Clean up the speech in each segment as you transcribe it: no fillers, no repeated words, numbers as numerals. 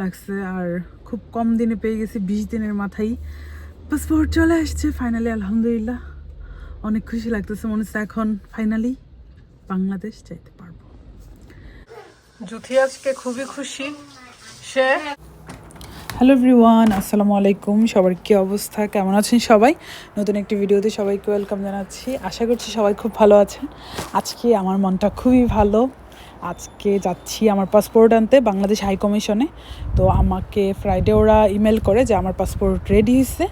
লাগছে। আর খুব কম দিনে পেয়ে গেছি, 20 দিনের মাথায় পাসপোর্ট চলে আসছে ফাইনালি। আলহামদুলিল্লাহ, অনেক খুশি লাগতেছে। মনে হচ্ছে এখন ফাইনালি বাংলাদেশ যাইতে পারবো। জুথি আজকে খুবই খুশি সে। হ্যালো এভরিওয়ান, আসসালামু আলাইকুম। সবার কী অবস্থা, কেমন আছেন সবাই? নতুন একটি ভিডিওতে সবাইকে ওয়েলকাম জানাচ্ছি। আশা করছি সবাই খুব ভালো আছেন। আজকে আমার মনটা খুবই ভালো। আজকে যাচ্ছি আমার পাসপোর্ট আনতে বাংলাদেশ হাই কমিশনে। তো আমাকে ফ্রাইডে ওরা ইমেল করে যে আমার পাসপোর্ট রেডি হয়েছে।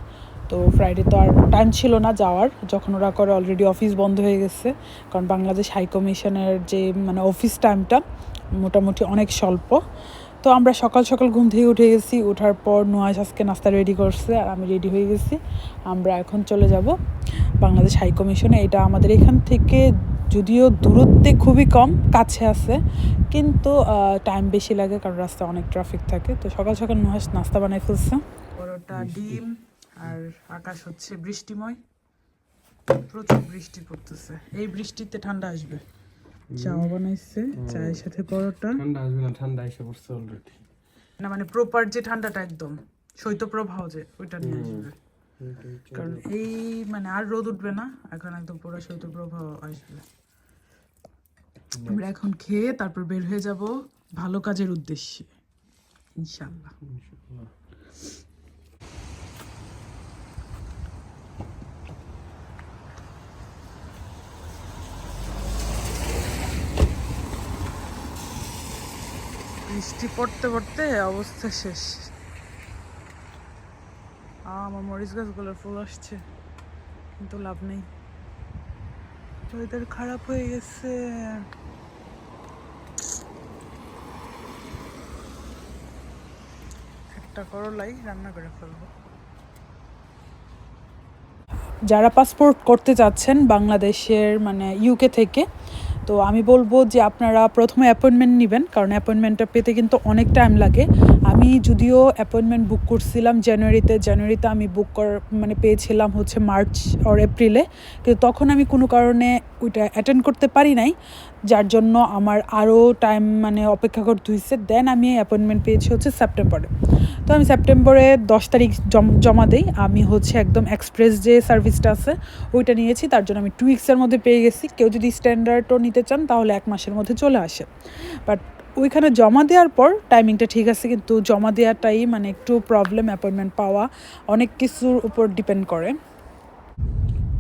তো ফ্রাইডে তো আর টাইম ছিল না যাওয়ার, যখন ওরা করে অলরেডি অফিস বন্ধ হয়ে গেছে। কারণ বাংলাদেশ হাই কমিশনের যে অফিস টাইমটা মোটামুটি অনেক স্বল্প। তো আমরা সকাল সকাল ঘুম থেকে উঠে গেছি। ওঠার পর নুয়াজ আজকে নাস্তা রেডি করছে আর আমি রেডি হয়ে গেছি। আমরা এখন চলে যাব বাংলাদেশ হাই কমিশনে। এটা আমাদের এখান থেকে যদিও দূরত্বে খুবই কম, কাছে আছে, কিন্তু টাইম বেশি লাগে কারণ রাস্তায় অনেক ট্রাফিক থাকে। তো সকাল সকাল নুয়াজ নাস্তা বানাই ফেলছে, পরোটা, ডিম, আর আকাশ হচ্ছে বৃষ্টিময়, প্রচুর বৃষ্টি পড়তেছে। এই বৃষ্টিতে ঠান্ডা আসবে। চা বানাইছে, চায়ের সাথে পরোটা। ঠান্ডা আসবে না, ঠান্ডা এসে পড়ছে অলরেডি। না প্রপার যে ঠান্ডাটা একদম শৈত্যপ্রবাহ যে ওইটা নিয়ে আসবে। কারণ এই আর রোদ উঠবে না, এখন একদম পুরো শৈত্যপ্রবাহ আসবে। আমরা এখন খেয়ে তারপর বের হয়ে যাব ভালো কাজের উদ্দেশ্যে ইনশাআল্লাহ। বৃষ্টি পড়তে পড়তে অবস্থা শেষ। আমার মরিচ গাছগুলোর ফুল আসছে, কিন্তু লাভ নেই, ওয়েদার খারাপ হয়ে গেছে। একটা করলাই রান্না করে ফেলবো। যারা পাসপোর্ট করতে চাচ্ছেন বাংলাদেশের ইউকে থেকে, তো আমি বলবো যে আপনারা প্রথমে অ্যাপয়েন্টমেন্ট নেবেন, কারণ অ্যাপয়েন্টমেন্টটা পেতে কিন্তু অনেক টাইম লাগে। আমি যদিও অ্যাপয়েন্টমেন্ট বুক করছিলাম জানুয়ারিতে আমি বুক পেয়েছিলাম হচ্ছে মার্চ আর এপ্রিলে, কিন্তু তখন আমি কোনো কারণে ওইটা অ্যাটেন্ড করতে পারি নাই, যার জন্য আমার আরও টাইম অপেক্ষা করতে হয়েছে। দেন আমি অ্যাপয়েন্টমেন্ট পেয়েছি হচ্ছে সেপ্টেম্বরে। তো আমি সেপ্টেম্বরে 10 তারিখ জমা দিই। আমি হচ্ছে একদম এক্সপ্রেস যে সার্ভিসটা আছে ওইটা নিয়েছি, তার জন্য আমি 2 উইক্সের মধ্যে পেয়ে গেছি। কেউ যদি স্ট্যান্ডার্ডও নিতে চান তাহলে 1 মাসের মধ্যে চলে আসে। বাট ওইখানে জমা দেওয়ার পর টাইমিংটা ঠিক আছে, কিন্তু জমা দেওয়াটাই একটু প্রবলেম। অ্যাপয়েন্টমেন্ট পাওয়া অনেক কিছুর উপর ডিপেন্ড করে।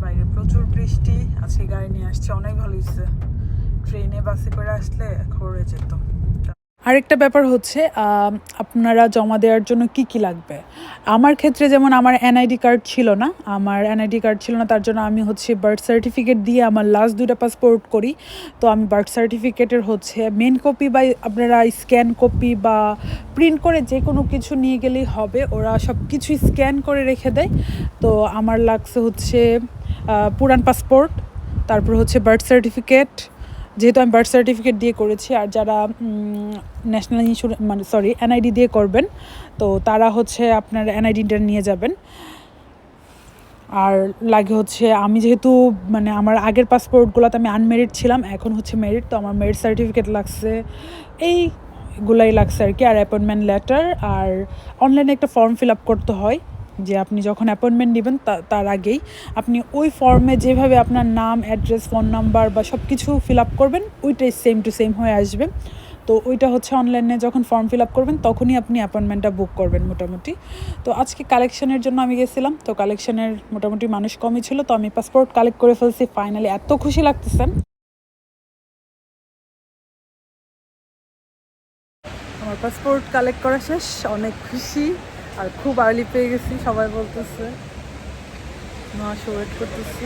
বাইরে প্রচুর বৃষ্টি, আজকে গাড়ি নিয়ে আসছে, অনেক ভালো হয়েছে। ট্রেনে বাসে করে আসলে খড়ে যেত। আরেকটা ব্যাপার হচ্ছে আপনারা জমা দেওয়ার জন্য কি কি লাগবে। আমার ক্ষেত্রে যেমন আমার এনআইডি কার্ড ছিল না, তার জন্য আমি হচ্ছে বার্থ সার্টিফিকেট দিয়ে আমার লাস্ট 2টা পাসপোর্ট করি। তো আমি বার্থ সার্টিফিকেটের হচ্ছে মেন কপি বা আপনারা স্ক্যান কপি বা প্রিন্ট করে যে কোনো কিছু নিয়ে গেলেই হবে, ওরা সব কিছুই স্ক্যান করে রেখে দেয়। তো আমার লাগছে হচ্ছে পুরান পাসপোর্ট, তারপর হচ্ছে বার্থ সার্টিফিকেট, যেহেতু আমি বার্থ সার্টিফিকেট দিয়ে করেছি। আর যারা ন্যাশনাল ইন্স্যুরেন্স এনআইডি দিয়ে করবেন, তো তারা হচ্ছে আপনার এনআইডিটা নিয়ে যাবেন। আর লাগে হচ্ছে আমি যেহেতু আমার আগের পাসপোর্টগুলোতে আমি আনমেরিড ছিলাম, এখন হচ্ছে মেরিড, তো আমার মেরিড সার্টিফিকেট লাগছে, এইগুলাই লাগছে আর কি। আর অ্যাপয়েন্টমেন্ট লেটার, আর অনলাইনে একটা ফর্ম ফিল আপ করতে হয়, যে আপনি যখন অ্যাপয়েন্টমেন্ট নেবেন তার আগেই আপনি ওই ফর্মে যেভাবে আপনার নাম, অ্যাড্রেস, ফোন নাম্বার বা সব কিছু ফিল আপ করবেন, ওইটাই সেম টু সেম হয়ে আসবে। তো ওইটা হচ্ছে অনলাইনে যখন ফর্ম ফিল আপ করবেন তখনই আপনি অ্যাপয়েন্টমেন্টটা বুক করবেন মোটামুটি। তো আজকে কালেকশনের জন্য আমি গেছিলাম, তো কালেকশনের মোটামুটি মানুষ কমই ছিল, তো আমি পাসপোর্ট কালেক্ট করে ফেলছি ফাইনালি। এত খুশি লাগতেছে। আমার পাসপোর্ট কালেক্ট করা শেষ, অনেক খুশি। আর খুব আর্লি পেয়ে গেছি, সবাই বলতেছে, ওয়েট করতেছে।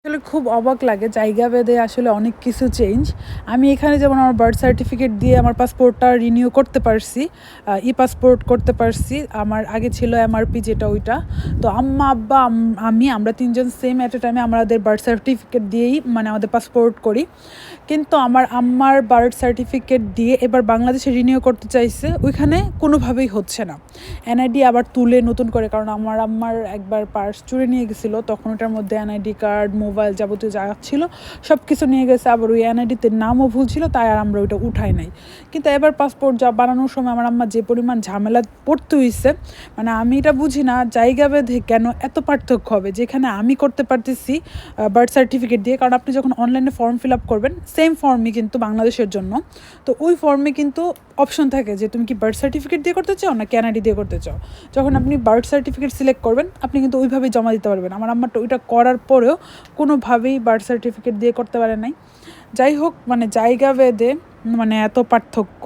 আসলে খুব অবাক লাগে, জায়গা ভেদে আসলে অনেক কিছু চেঞ্জ। আমি এখানে যেমন আমার বার্থ সার্টিফিকেট দিয়ে আমার পাসপোর্টটা রিনিউ করতে পারছি, ই পাসপোর্ট করতে পারছি। আমার আগে ছিল এমআরপি, যেটা ওইটা। তো আম্মা, আব্বা, আমরা 3জন সেম অ্যাট এ টাইমে আমাদের বার্থ সার্টিফিকেট দিয়েই আমাদের পাসপোর্ট করি। কিন্তু আমার আম্মার বার্থ সার্টিফিকেট দিয়ে এবার বাংলাদেশে রিনিউ করতে চাইছে, ওইখানে কোনোভাবেই হচ্ছে না। এনআইডি আবার তুলে নতুন করে, কারণ আমার আম্মার একবার পার্স চুরি নিয়ে গেছিলো, তখন ওটার মধ্যে এনআইডি কার্ড, মোবাইল, মোবাইল যাবতীয় যা ছিল সব কিছু নিয়ে গেছে। আবার ওই এনআইডিতে নামও ভুল ছিল, তাই আর আমরা ওইটা উঠাই নাই। কিন্তু এবার পাসপোর্ট যা বানানোর সময় আমার আম্মা যে পরিমাণ ঝামেলা পড়তে হয়েছে, মানে আমি এটা বুঝি না জায়গা ভেদে কেন এত পার্থক্য হবে। যেখানে আমি করতে পারতেছি বার্থ সার্টিফিকেট দিয়ে, কারণ আপনি যখন অনলাইনে ফর্ম ফিল আপ করবেন সেম ফর্মই কিন্তু বাংলাদেশের জন্য, তো ওই ফর্মে কিন্তু অপশন থাকে যে তুমি কি বার্থ সার্টিফিকেট দিয়ে করতে চাও না ক্যানাডি দিয়ে করতে চাও। যখন আপনি বার্থ সার্টিফিকেট সিলেক্ট করবেন আপনি কিন্তু ওইভাবেই জমা দিতে পারবেন। আমার আম্মাটা ওইটা করার পরেও কোনোভাবেই বার্থ সার্টিফিকেট দিয়ে করতে পারে নাই। যাই হোক, মানে জায়গা ভেদে মানে এত পার্থক্য।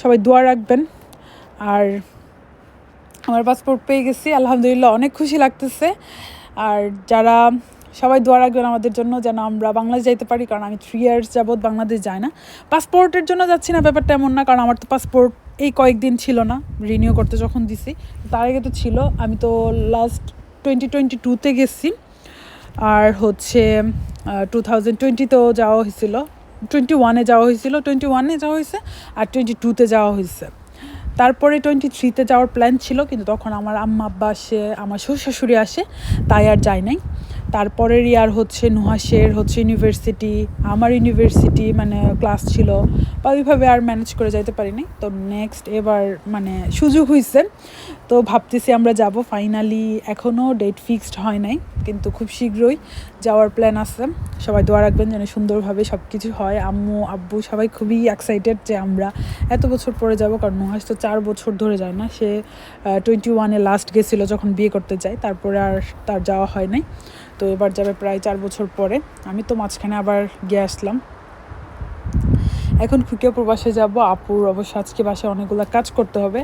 সবাই দোয়া রাখবেন। আর আমার পাসপোর্ট পেয়ে গেছি, আলহামদুলিল্লাহ, অনেক খুশি লাগতেছে। আর যারা সবাই দোয়া রাখবেন আমাদের জন্য যেন আমরা বাংলাদেশ যাইতে পারি, কারণ আমি 3 ইয়ার্স যাবৎ বাংলাদেশ যাই না। পাসপোর্টের জন্য যাচ্ছি না ব্যাপারটা এমন না, কারণ আমার তো পাসপোর্ট এই কয়েকদিন ছিল না, রিনিউ করতে যখন দিছি তার আগে তো ছিল। আমি তো লাস্ট 2022-তে গেছি, আর হচ্ছে 2020-তেও যাওয়া হয়েছিল, 21-এ যাওয়া হয়েছিল, 21-এ যাওয়া হয়েছে, আর 22-তে যাওয়া হয়েছে। তারপরে 23-তে যাওয়ার প্ল্যান ছিল, কিন্তু তখন আমার আম্মা আব্বা আসে, আমার শ্বশুর শাশুড়ি আসে, তাই আর যাই নাই। তারপরের ইয়ার হচ্ছে নুহাসের হচ্ছে ইউনিভার্সিটি, আমার ইউনিভার্সিটি মানে ক্লাস ছিল, বা ওইভাবে আর ম্যানেজ করে যাইতে পারিনি। তো নেক্সট এবার মানে সুযোগ হয়েছে, তো ভাবতেছি আমরা যাব। ফাইনালি এখনও ডেট ফিক্সড হয় নাই, কিন্তু খুব শীঘ্রই যাওয়ার প্ল্যান আছে। সবাই দোয়া রাখবেন যেন সুন্দরভাবে সব কিছু হয়। আম্মু আব্বু সবাই খুবই এক্সাইটেড যে আমরা এত বছর পরে যাব, কারণ নুহাস তো 4 বছর ধরে যায় না। সে 21-এ লাস্ট গেছিলো যখন বিয়ে করতে যায়, তারপরে আর তার যাওয়া হয় নাই। তো এবার যাবে প্রায় 4 বছর পরে। আমি তো মাঝখানে আবার গিয়ে আসলাম। এখন খুকিয়া প্রবাসে যাব। আপুর অবশ্য আজকে বাসায় অনেকগুলো কাজ করতে হবে,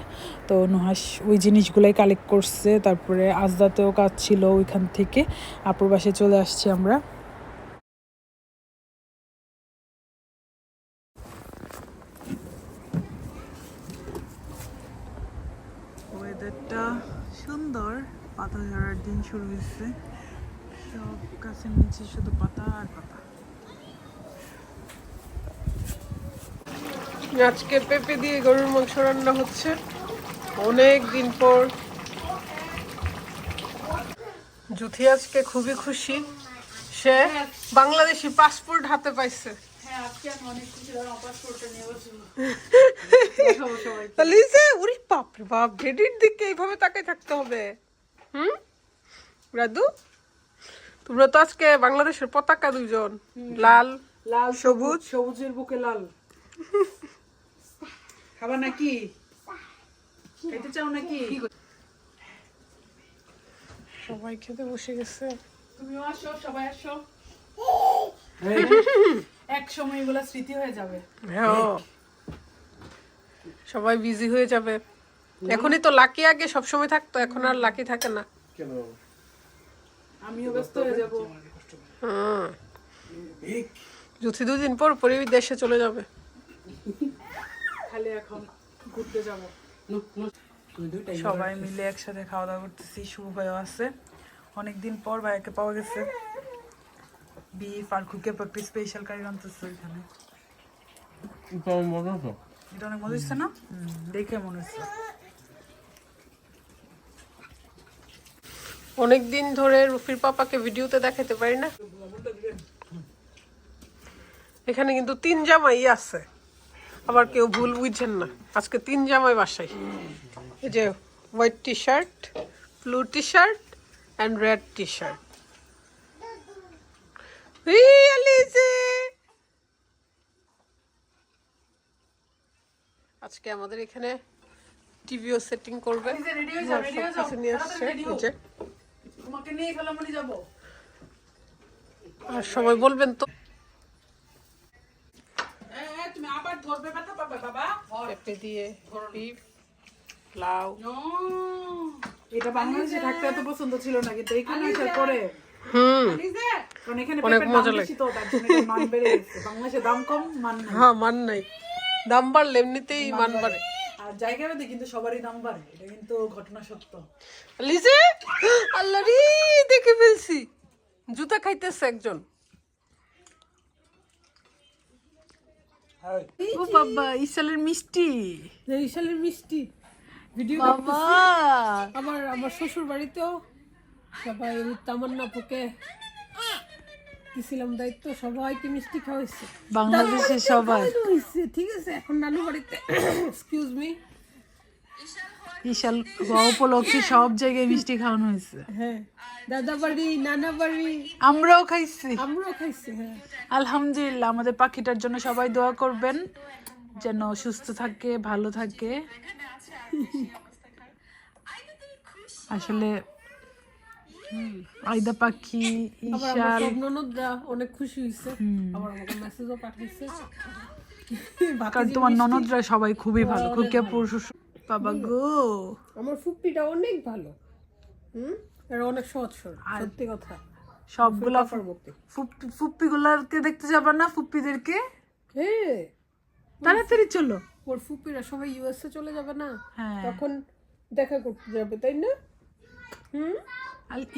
তো নুহাস ওই জিনিসগুলাই কালেক্ট করছে। তারপরে আজদাতেও কাজ ছিল, ওইখান থেকে আপুর বাসায় চলে আসছি আমরা। ওয়েদারটা সুন্দর, পাতা ঝরার দিন শুরু হয়েছে, সব গাছের নিচে শুধু পাতা আর পাতা। আজকে পেঁপে দিয়ে গরুর মাংস রান্না হচ্ছে অনেক দিন পর। জুথি আজকে খুবই খুশি, সে বাংলাদেশি পাসপোর্ট হাতে পাইছে। উরি বাপরে বাপ, ভেডির দিকে এইভাবে তাকাই থাকতে হবে। রাদু, তোমরা তো আজকে বাংলাদেশের পতাকা দুইজন, লাল লাল সবুজ, সবুজের বুকে লাল। খাবার নাকি খেতে চাও নাকি? সবাই খেতে বসে গেছে। তুমিও আসো, সবাই আসো, এক সময় এগুলা স্মৃতি হয়ে যাবে। হ্যাঁ, সবাই বিজি হয়ে যাবে। এখনই তো লাকি আগে সব সময় থাকতো, এখন আর লাকি থাকে না। আমিও ব্যস্ত হয়ে যাব। জুথি 2 দিন পর পরে দেশে চলে যাবে। খালি এখন ঘুরতে যাব। সবাই মিলে একসাথে খাওয়া দাওয়া করতেছি। শুভ ভাইও আছে, অনেকদিন পর ভাইয়াকে পাওয়া গেছে। বিফ আর খুকে পাপি স্পেশাল কারি রান্তেছে ওইখানে। এটা অনেক মজা হচ্ছে না? দেখে মনে হচ্ছে। অনেকদিন ধরে রুফির পাপাকে ভিডিওতে দেখাতে পারি না। এখানে কিন্তু 3 জামাই আছে, আবার কেউ ভুল বুঝছেন না। আজকে 3 জামাই বাসায়। এই যে white T shirt, blue T shirt and red T shirt. আজকে আমাদের এখানে টিভিও সেটিং করবে। আর সবাই বলবেন তো পেঁপে দিয়ে বিফ, লাউ। এটা বাংলাদেশে থাকতে এত পছন্দ ছিল না, কিন্তু এখানে আসার পরে কারণ এখানে অনেক পেঁপের মজা দাম লাগে। বেশি, তো তার জন্য এটার মান বেড়ে গেছে। বাংলাদেশে দাম কম, মান নাই। হ্যাঁ, মান নাই, দাম বাড়লে এমনিতেই মান বাড়ে। আর জায়গা ভেদে কিন্তু সবারই দাম বাড়ে, এটা কিন্তু ঘটনা সত্য। লিজে, আল্লাহ রে, দেখে ফেলছি জুতা খাইতেছে একজন। ও বাবা, ইসালের মিষ্টি, ইশালের মিষ্টি ভিডিও বাবা। আমার শ্বশুর বাড়িতেও সবাই তামান্না পুকে দিছিলাম দায়িত্ব, সবাইকে মিষ্টি খাওয়াইছে বাংলাদেশের সবাই। হয়েছে ঠিক আছে। এখন নানু বাড়িতে এক্সকিউজ মি বিশাল হওয়া উপলক্ষে সব জায়গায় মিষ্টি খাওয়ানো হয়েছে। হ্যাঁ, দাদা বাড়ি, নানা বাড়ি, আমরাও খাইছি। আমরাও খাইছি। হ্যাঁ, আলহামদুলিল্লাহ। আমাদের পাখিটার জন্য সবাই দোয়া করবেন যেন সুস্থ থাকে, ভালো থাকে। আসলে আইদা পাখি, আবার আমার ঈশাল, সব ননদরা অনেক খুশি হয়েছে, আবার আমাকে মেসেজও পাঠিয়েছে। কারণ তোমার ননদরা সবাই খুবই ভালো, খুকিয়াপুর বাবা গো। আমার ফুপ্পিটা অনেক ভালো, এরা অনেক সহজ সরল, সত্যি কথা। সবগুলা পার্বতী, ফুপ্পি গুলাকে দেখতে যাবা না? ফুপ্পিদেরকে হ্যাঁ তাড়াতাড়ি চলো। ওর ফুপ্পিরা সবাই ইউএসএ চলে যাবে না, হ্যাঁ। তখন দেখা করতে যাবে, তাই না?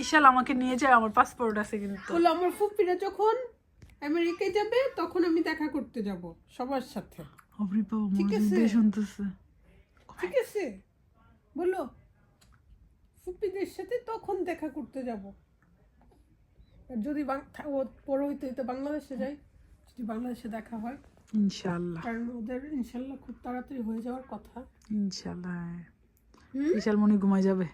ঈশাল আমাকে নিয়ে যায়, আমার পাসপোর্ট আছে কিন্তু। বলো আমার ফুপ্পিরা যখন আমেরিকায় যাবে তখন আমি দেখা করতে যাব সবার সাথে, ওরে বাবা, ঠিক মনোযোগ আছে? দিয়ে শুনতেছে। ঠিক আছে? বলো ফুপ্পিদের সাথে তখন দেখা করতে যাব। আর যদি পরে হইতে বাংলাদেশে যাই, যদি বাংলাদেশে দেখা হয়, ইনশাআল্লাহ, কারণ ওদের ইনশাল্লাহ খুব তাড়াতাড়ি হয়ে যাওয়ার কথা। ইনশাআল্লাহ। ঈশাল মনে ঘুমায় যাবে।